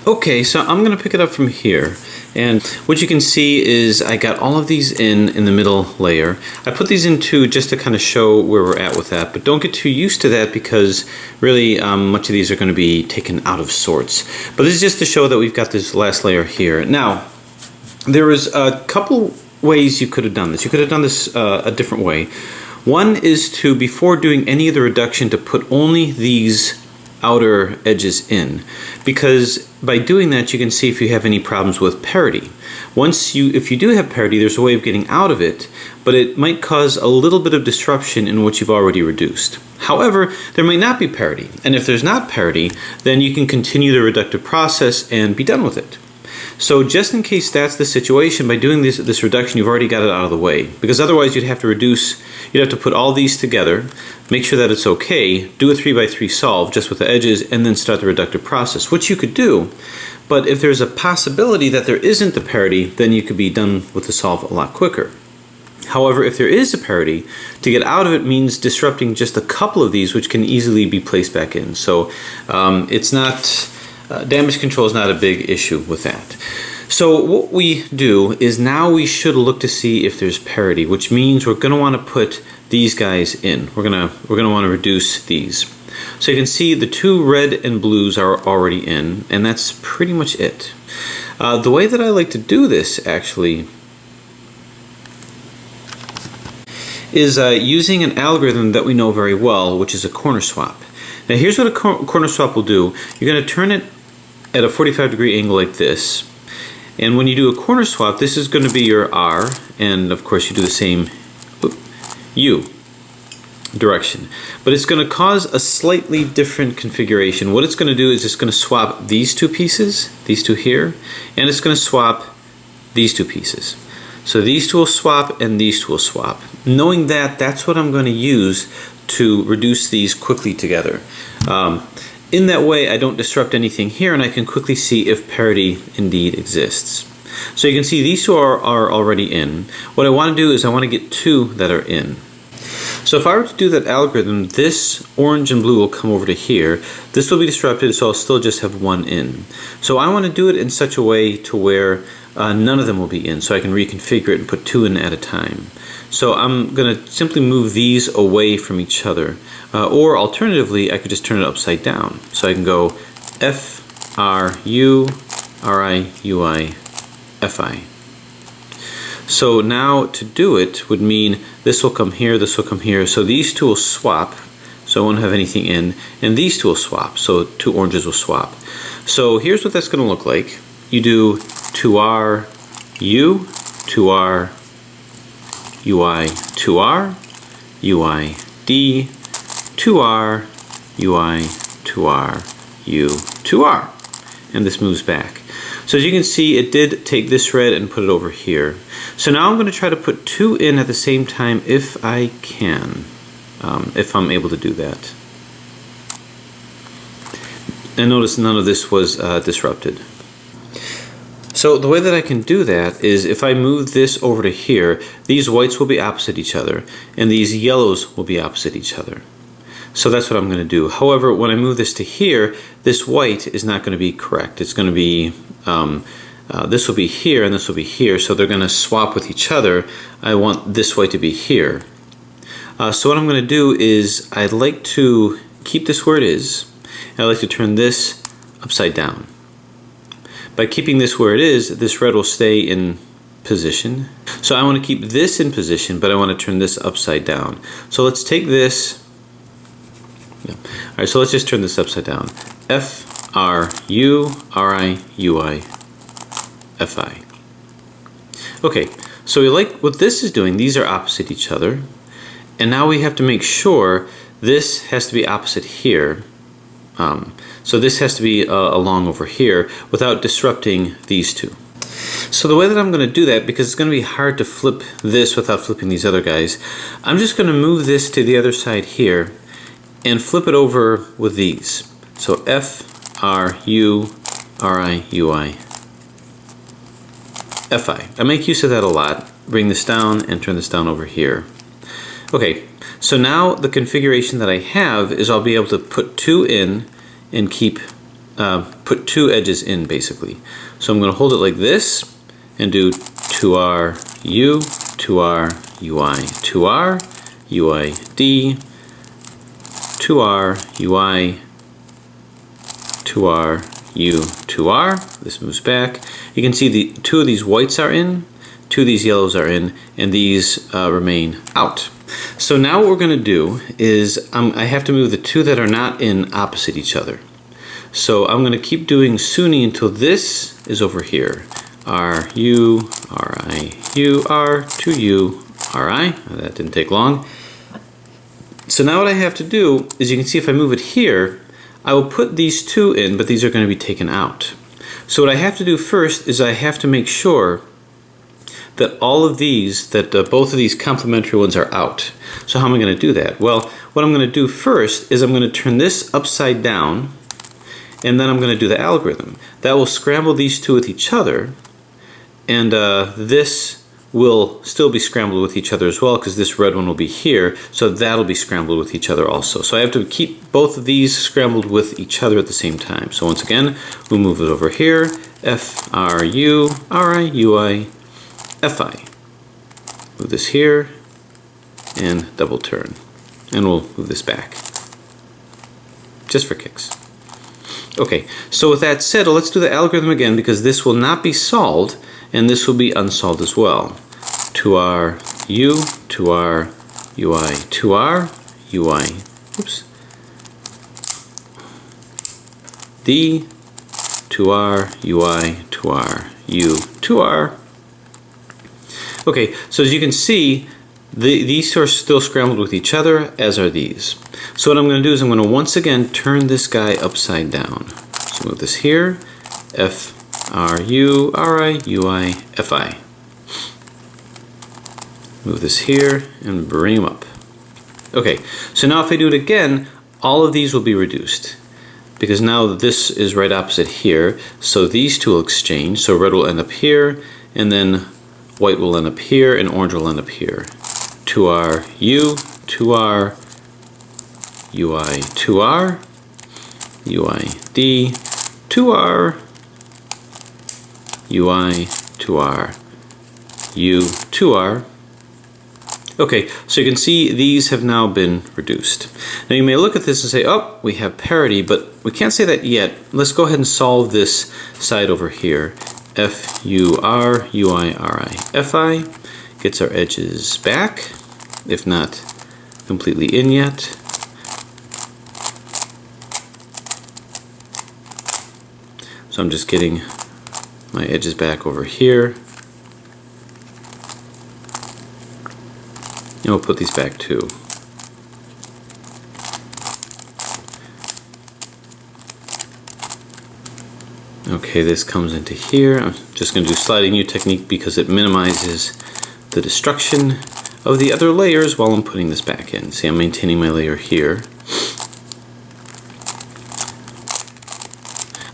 Okay, so I'm going to pick it up from here, and what you can see is I got all of these in the middle layer. I put these in two just to kind of show where we're at with that, but don't get too used to that because really much of these are going to be taken out of sorts. But this is just to show that we've got this last layer here. Now, there was a couple ways you could have done this. You could have done this a different way. One is to, before doing any of the reduction, to put only these outer edges in, because by doing that you can see if you have any problems with parity. If you do have parity, there's a way of getting out of it, but it might cause a little bit of disruption in what you've already reduced. However, there might not be parity, and if there's not parity, then you can continue the reductive process and be done with it. So just in case that's the situation, by doing this reduction, you've already got it out of the way. Because otherwise you'd have to put all these together, make sure that it's okay, do a 3x3 solve just with the edges, and then start the reductive process, which you could do. But if there's a possibility that there isn't the parity, then you could be done with the solve a lot quicker. However, if there is a parity, to get out of it means disrupting just a couple of these, which can easily be placed back in. So it's not... damage control is not a big issue with that. So what we do is now we should look to see if there's parity, which means we're going to want to put these guys in. We're going to want to reduce these. So you can see the two red and blues are already in, and that's pretty much it. The way that I like to do this actually is using an algorithm that we know very well, which is a corner swap. Now here's what a corner swap will do. You're going to turn it at a 45-degree angle like this, and when you do a corner swap, this is going to be your R, and of course you do the same U direction, but it's going to cause a slightly different configuration. What it's going to do is it's going to swap these two pieces, these two here, and it's going to swap these two pieces. So these two will swap and these two will swap. Knowing that, that's what I'm going to use to reduce these quickly together. In that way, I don't disrupt anything here, and I can quickly see if parity indeed exists. So you can see these two are already in. What I want to do is I want to get two that are in. So if I were to do that algorithm, this orange and blue will come over to here. This will be disrupted, so I'll still just have one in. So I want to do it in such a way to where none of them will be in, so I can reconfigure it and put two in at a time. So I'm going to simply move these away from each other. Or alternatively, I could just turn it upside down. So I can go F, R, U, R, I, U, I, F, I. So now to do it would mean this will come here, this will come here. So these two will swap, so I won't have anything in. And these two will swap, so two oranges will swap. So here's what that's going to look like. You do 2R, U, 2R, UI, 2R, UI, D, 2R, UI, 2R, U, 2R. And this moves back. So as you can see, it did take this red and put it over here. So now I'm going to try to put two in at the same time if I can, if I'm able to do that. And notice none of this was disrupted. So the way that I can do that is if I move this over to here, these whites will be opposite each other, and these yellows will be opposite each other. So that's what I'm going to do. However, when I move this to here, this white is not going to be correct. It's going to be, this will be here and this will be here, so they're going to swap with each other. I want this white to be here. So what I'm going to do is I'd like to keep this where it is, and I'd like to turn this upside down. By keeping this where it is, this red will stay in position. So I want to keep this in position, but I want to turn this upside down. So let's take this. Yeah. All right, so let's just turn this upside down. F, R, U, R, I, U, I, F, I. Okay, so we like what this is doing. These are opposite each other. And now we have to make sure this has to be opposite here. So this has to be along over here without disrupting these two. So the way that I'm going to do that, because it's going to be hard to flip this without flipping these other guys, I'm just going to move this to the other side here and flip it over with these. So F, R, U, R, I, U, I, F, I. I make use of that a lot. Bring this down and turn this down over here. Okay, so now the configuration that I have is I'll be able to put two in and keep put two edges in basically. So I'm going to hold it like this and do 2R U, 2R UI, 2R UI D, 2R UI, 2R U, 2R. This moves back. You can see the two of these whites are in, two of these yellows are in, and these remain out. So now what we're going to do is I have to move the two that are not in opposite each other. So I'm going to keep doing SUNY until this is over here. R, U, R, I, U, R, 2U, R, I. That didn't take long. So now what I have to do is, you can see if I move it here, I will put these two in, but these are going to be taken out. So what I have to do first is I have to make sure that all of these, that both of these complementary ones are out. So how am I going to do that? Well, what I'm going to do first is I'm going to turn this upside down, and then I'm going to do the algorithm. That will scramble these two with each other, and this will still be scrambled with each other as well, because this red one will be here, so that'll be scrambled with each other also. So I have to keep both of these scrambled with each other at the same time. So once again, we'll move it over here, F, R, U, R, I, U, I, Fi. Move this here and double turn, and we'll move this back just for kicks. Okay, so with that said, let's do the algorithm again, because this will not be solved and this will be unsolved as well. 2R U, 2R UI, 2R UI, oops, D, 2R UI, 2R U, 2R. Okay, so as you can see, these two are still scrambled with each other, as are these. So what I'm going to do is I'm going to once again turn this guy upside down. So move this here, F, R, U, R, I, U, I, F, I. Move this here and bring them up. Okay, so now if I do it again, all of these will be reduced, because now this is right opposite here, so these two will exchange. So red will end up here, and then white will end up here, and orange will end up here. 2R U, 2R UI, 2R UI D, 2R UI, 2R U, 2R. Okay, so you can see these have now been reduced. Now you may look at this and say, oh, we have parity, but we can't say that yet. Let's go ahead and solve this side over here. F, U, R, U, I, R, I, F, I. Gets our edges back, if not completely in yet. So I'm just getting my edges back over here. And we'll put these back too. Okay, this comes into here. I'm just going to do sliding U technique because it minimizes the destruction of the other layers while I'm putting this back in. See, I'm maintaining my layer here.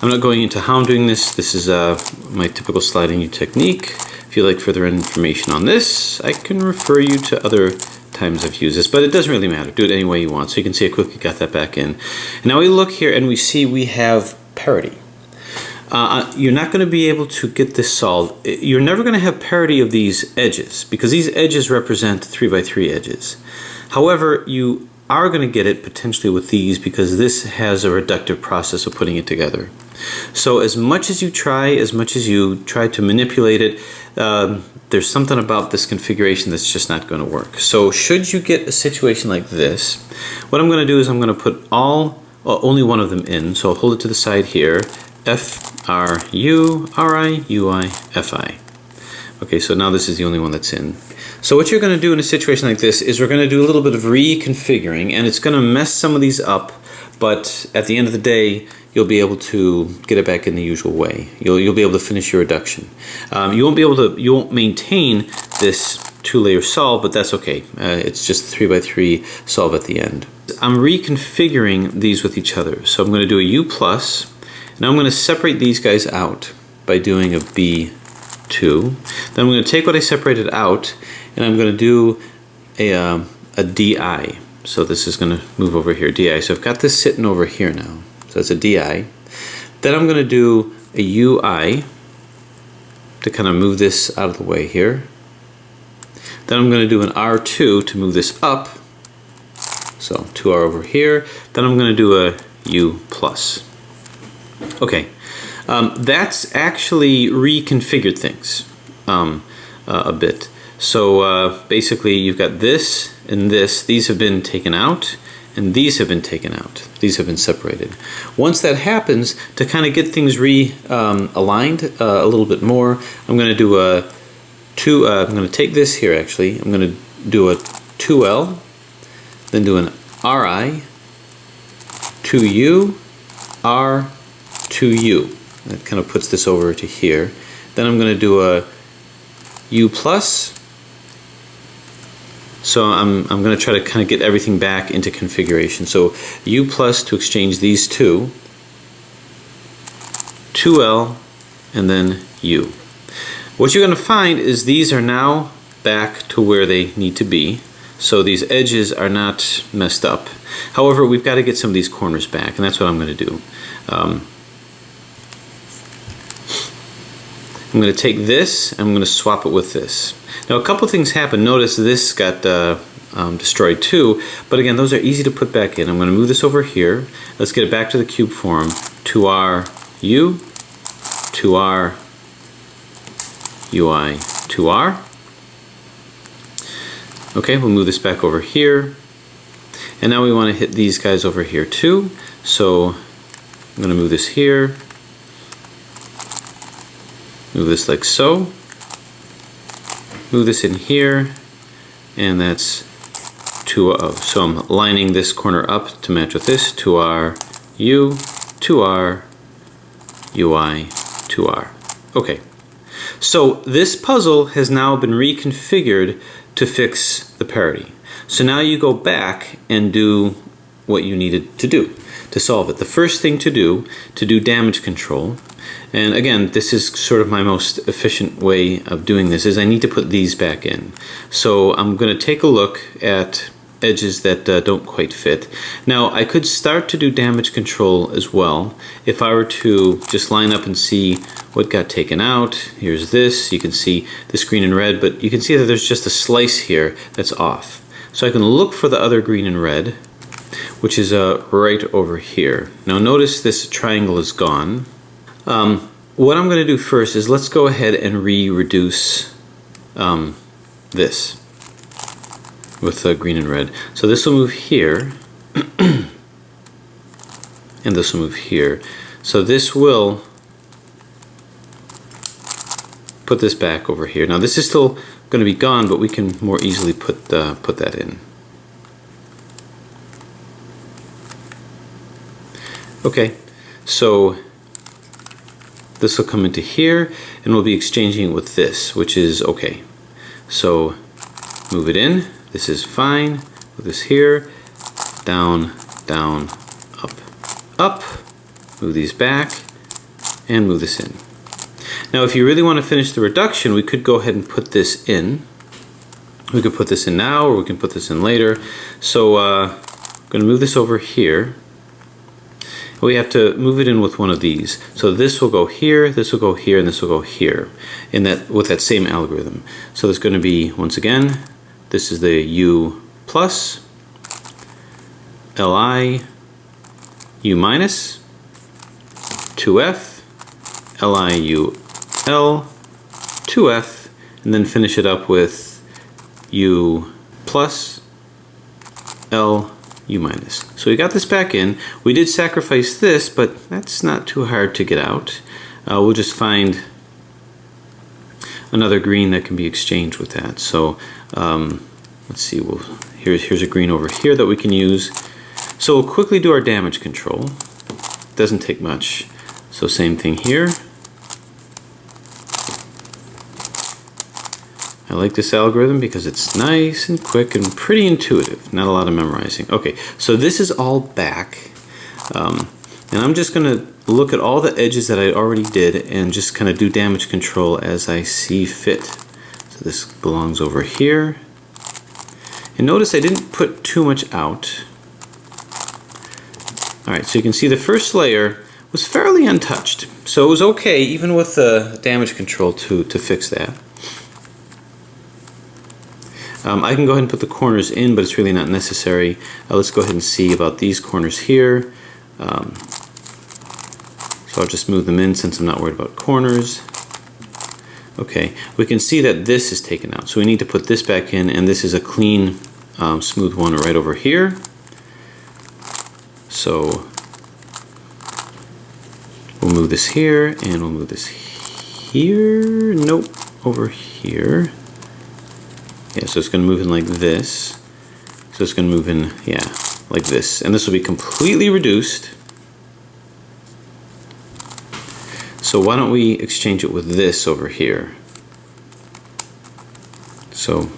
I'm not going into how I'm doing this. This is my typical sliding U technique. If you'd like further information on this, I can refer you to other times I've used this, but it doesn't really matter. Do it any way you want. So you can see I quickly got that back in. And now we look here and we see we have parity. You're not going to be able to get this solved. You're never going to have parity of these edges, because these edges represent 3x3 edges. However, you are going to get it potentially with these, because this has a reductive process of putting it together. So as much as you try to manipulate it, there's something about this configuration that's just not going to work. So should you get a situation like this, what I'm going to do is I'm going to put only one of them in. So I'll hold it to the side here. F, R, U, R, I, U, I, F, I. Okay, so now this is the only one that's in. So what you're going to do in a situation like this is we're going to do a little bit of reconfiguring, and it's going to mess some of these up, but at the end of the day, you'll be able to get it back in the usual way. You'll be able to finish your reduction. You won't maintain this 2-layer solve, but that's okay. It's just 3x3 solve at the end. I'm reconfiguring these with each other. So I'm going to do a U+, and I'm going to separate these guys out by doing a B2. Then I'm going to take what I separated out, and I'm going to do a DI. So this is going to move over here, DI. So I've got this sitting over here now. So it's a DI. Then I'm going to do a UI to kind of move this out of the way here. Then I'm going to do an R2 to move this up. So 2R over here. Then I'm going to do a U plus. Okay, that's actually reconfigured things a bit. So basically you've got this and this. These have been taken out and these have been taken out. These have been separated. Once that happens, to kind of get things realigned a little bit more, I'm going to do I'm going to take this here actually. I'm going to do a 2L, then do an RI, 2U, R, 2U. That kind of puts this over to here. Then I'm going to do a U plus. So I'm going to try to kind of get everything back into configuration. So U plus to exchange these two, 2L, and then U. What you're going to find is these are now back to where they need to be. So these edges are not messed up. However, we've got to get some of these corners back, and that's what I'm going to do. I'm going to take this and I'm going to swap it with this. Now a couple things happen. Notice this got destroyed too, but again, those are easy to put back in. I'm going to move this over here. Let's get it back to the cube form. 2R U, 2R UI, 2R. Okay, we'll move this back over here. And now we want to hit these guys over here too. So I'm going to move this here. Move this like so. Move this in here. And that's 2R. So I'm lining this corner up to match with this. 2R U, 2R UI, 2R. Okay. So this puzzle has now been reconfigured to fix the parity. So now you go back and do what you needed to do to solve it. The first thing to do damage control, and again, this is sort of my most efficient way of doing this, is I need to put these back in. So I'm going to take a look at edges that don't quite fit. Now I could start to do damage control as well if I were to just line up and see what got taken out. Here's this, you can see this green and red, but you can see that there's just a slice here that's off. So I can look for the other green and red, which is right over here. Now notice this triangle is gone. What I'm going to do first is let's go ahead and reduce this with green and red. So this will move here, and this will move here. So this will put this back over here. Now this is still going to be gone, but we can more easily put that in. Okay, so this will come into here, and we'll be exchanging it with this, which is okay. So move it in. This is fine. Move this here, down, down, up, up. Move these back, and move this in. Now if you really want to finish the reduction, we could go ahead and put this in. We could put this in now, or we can put this in later. So I'm going to move this over here. We have to move it in with one of these. So this will go here, this will go here, and this will go here with that same algorithm. So there's going to be, once again, this is the U plus, Li, U minus, 2F, Li, U, L, 2F, and then finish it up with U plus, L, U minus. So we got this back in. We did sacrifice this, but that's not too hard to get out. We'll just find another green that can be exchanged with that. So let's see, here's a green over here that we can use. So we'll quickly do our damage control. Doesn't take much. So same thing here. I like this algorithm because it's nice and quick and pretty intuitive, not a lot of memorizing. Okay, so this is all back, and I'm just going to look at all the edges that I already did and just kind of do damage control as I see fit. So this belongs over here, and notice I didn't put too much out. Alright, so you can see the first layer was fairly untouched. So it was okay, even with the damage control to fix that. I can go ahead and put the corners in, but it's really not necessary. Let's go ahead and see about these corners here. So I'll just move them in since I'm not worried about corners. Okay, we can see that this is taken out. So we need to put this back in, and this is a clean, smooth one right over here. So we'll move this here, and we'll move this here. Nope, over here. Yeah, so it's going to move in like this. So it's going to move in, yeah, like this. And this will be completely reduced. So why don't we exchange it with this over here? So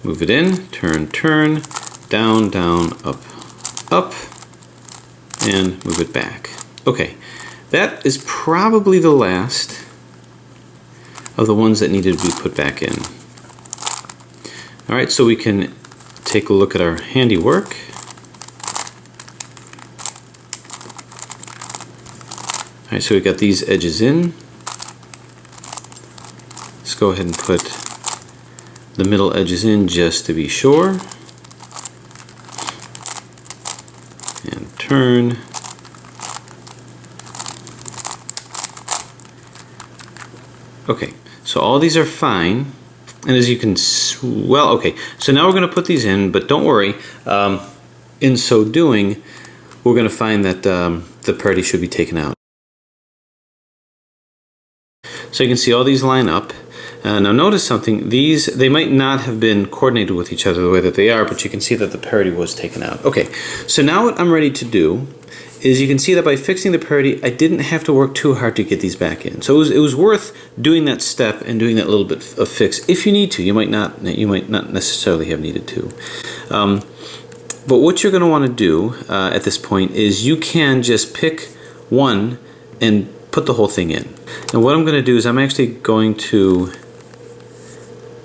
move it in, turn, turn, down, down, up, up, and move it back. Okay, that is probably the last of the ones that needed to be put back in. All right, so we can take a look at our handiwork. All right, so we got these edges in. Let's go ahead and put the middle edges in just to be sure. And turn. Okay, so all these are fine, and as you can, well, okay, so now we're going to put these in, but don't worry, in so doing, we're going to find that the parity should be taken out. So you can see all these line up. Now notice something, they might not have been coordinated with each other the way that they are, but you can see that the parity was taken out. Okay, so now what I'm ready to do is you can see that by fixing the parity, I didn't have to work too hard to get these back in. So it was worth doing that step and doing that little bit of fix. If you need to, you might not necessarily have needed to. But what you're going to want to do at this point is you can just pick one and put the whole thing in. And what I'm going to do is I'm actually going to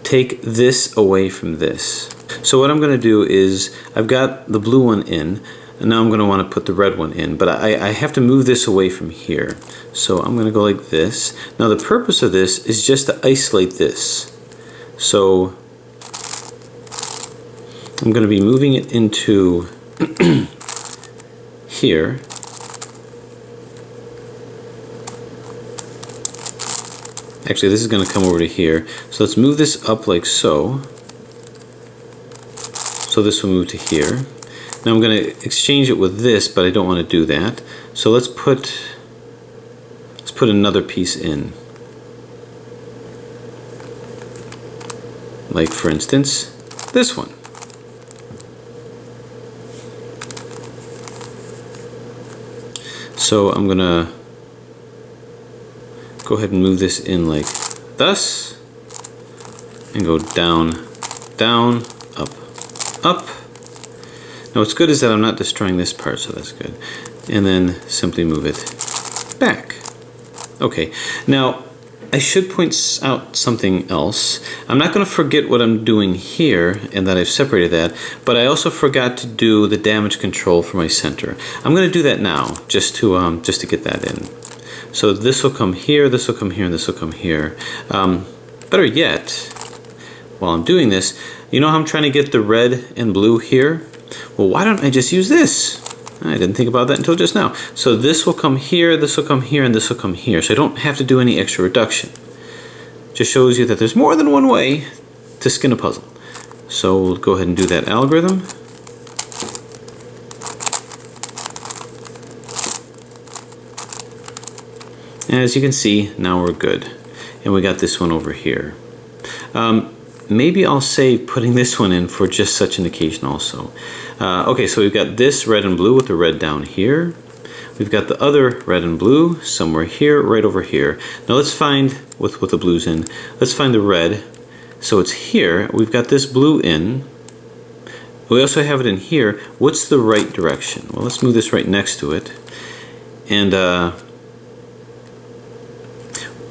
take this away from this. So what I'm going to do is I've got the blue one in. And now I'm going to want to put the red one in, but I have to move this away from here. So I'm going to go like this. Now the purpose of this is just to isolate this. So I'm going to be moving it into here. Actually, this is going to come over to here. So let's move this up like so. So this will move to here. Now I'm going to exchange it with this, but I don't want to do that. So let's put another piece in. Like for instance, this one. So I'm going to go ahead and move this in like thus, and go down, down, up, up. Now what's good is that I'm not destroying this part, so that's good. And then simply move it back. Okay, now I should point out something else. I'm not going to forget what I'm doing here and that I've separated that, but I also forgot to do the damage control for my center. I'm going to do that now just to get that in. So this will come here, this will come here, and this will come here. Better yet, while I'm doing this, you know how I'm trying to get the red and blue here? Well, why don't I just use this? I didn't think about that until just now. So this will come here, this will come here, and this will come here. So I don't have to do any extra reduction. Just shows you that there's more than one way to skin a puzzle. So we'll go ahead and do that algorithm. And as you can see, now we're good. And we got this one over here. Maybe I'll save putting this one in for just such an occasion also. Okay, so we've got this red and blue with the red down here. We've got the other red and blue somewhere here, right over here. Now let's find, with the blues in, let's find the red. So it's here. We've got this blue in. We also have it in here. What's the right direction? Well, let's move this right next to it. And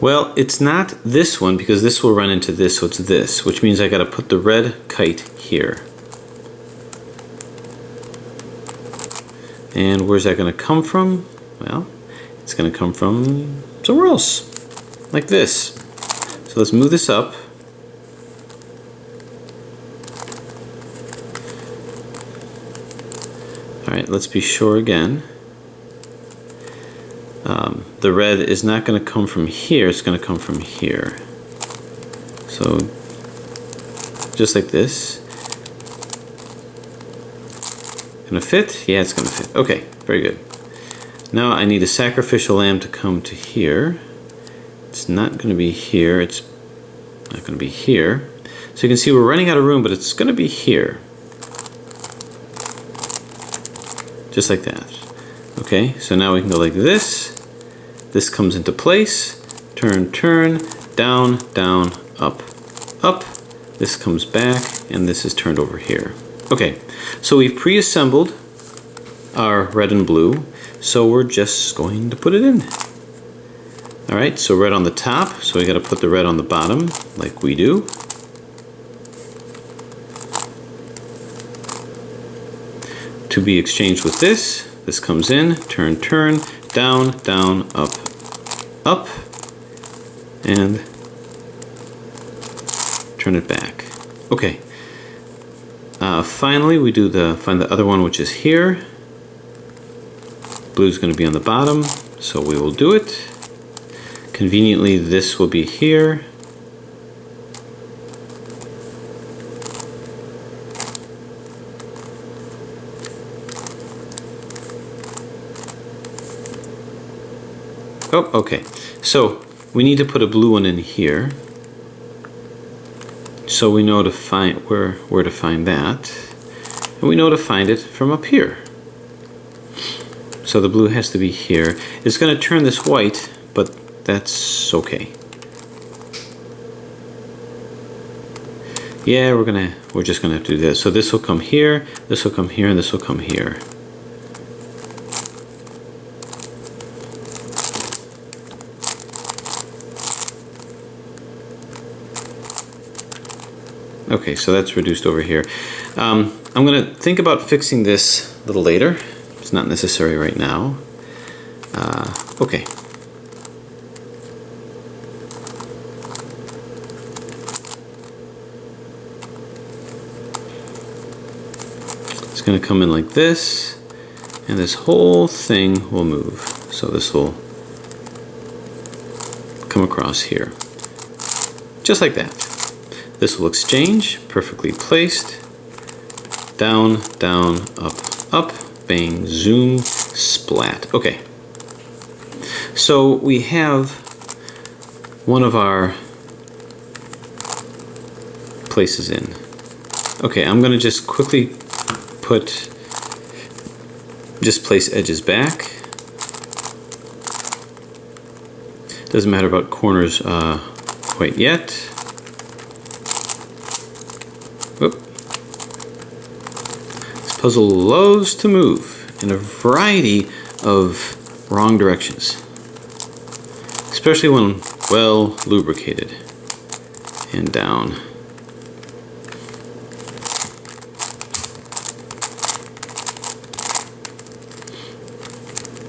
well, it's not this one because this will run into this, so it's this, which means I got to put the red kite here. And where's that going to come from? Well, it's going to come from somewhere else, like this. So let's move this up. Alright, let's be sure again. The red is not going to come from here, it's going to come from here. So, just like this. Gonna fit? Yeah, it's gonna fit. Okay, very good. Now I need a sacrificial lamb to come to here. It's not gonna be here, it's not gonna be here. So you can see we're running out of room, but it's gonna be here. Just like that. Okay, so now we can go like this. This comes into place. Turn, turn, down, down, up, up. This comes back, and this is turned over here. Okay, so we've pre-assembled our red and blue, so we're just going to put it in. Alright, so red on the top, so we got to put the red on the bottom, like we do. To be exchanged with this, this comes in, turn, turn, down, down, up, up, and turn it back. Okay. Finally, we do find the other one, which is here. Blue's going to be on the bottom, so we will do it. Conveniently, this will be here. Oh, okay. So we need to put a blue one in here. So we know to find where to find that. And we know to find it from up here. So the blue has to be here. It's going to turn this white, but that's okay. Yeah, we're just gonna have to do this. So this will come here, this will come here, and this will come here. Okay, so that's reduced over here. I'm going to think about fixing this a little later. It's not necessary right now. Okay. It's going to come in like this, and this whole thing will move. So this will come across here. Just like that. This will exchange, perfectly placed. Down, down, up, up, bang, zoom, splat. Okay. So we have one of our places in. Okay, I'm going to just quickly place edges back. Doesn't matter about corners quite yet. Whoop. This puzzle loves to move in a variety of wrong directions, especially when well lubricated. And down.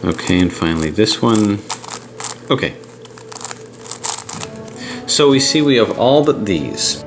Okay, and finally this one. Okay. So we see we have all but these.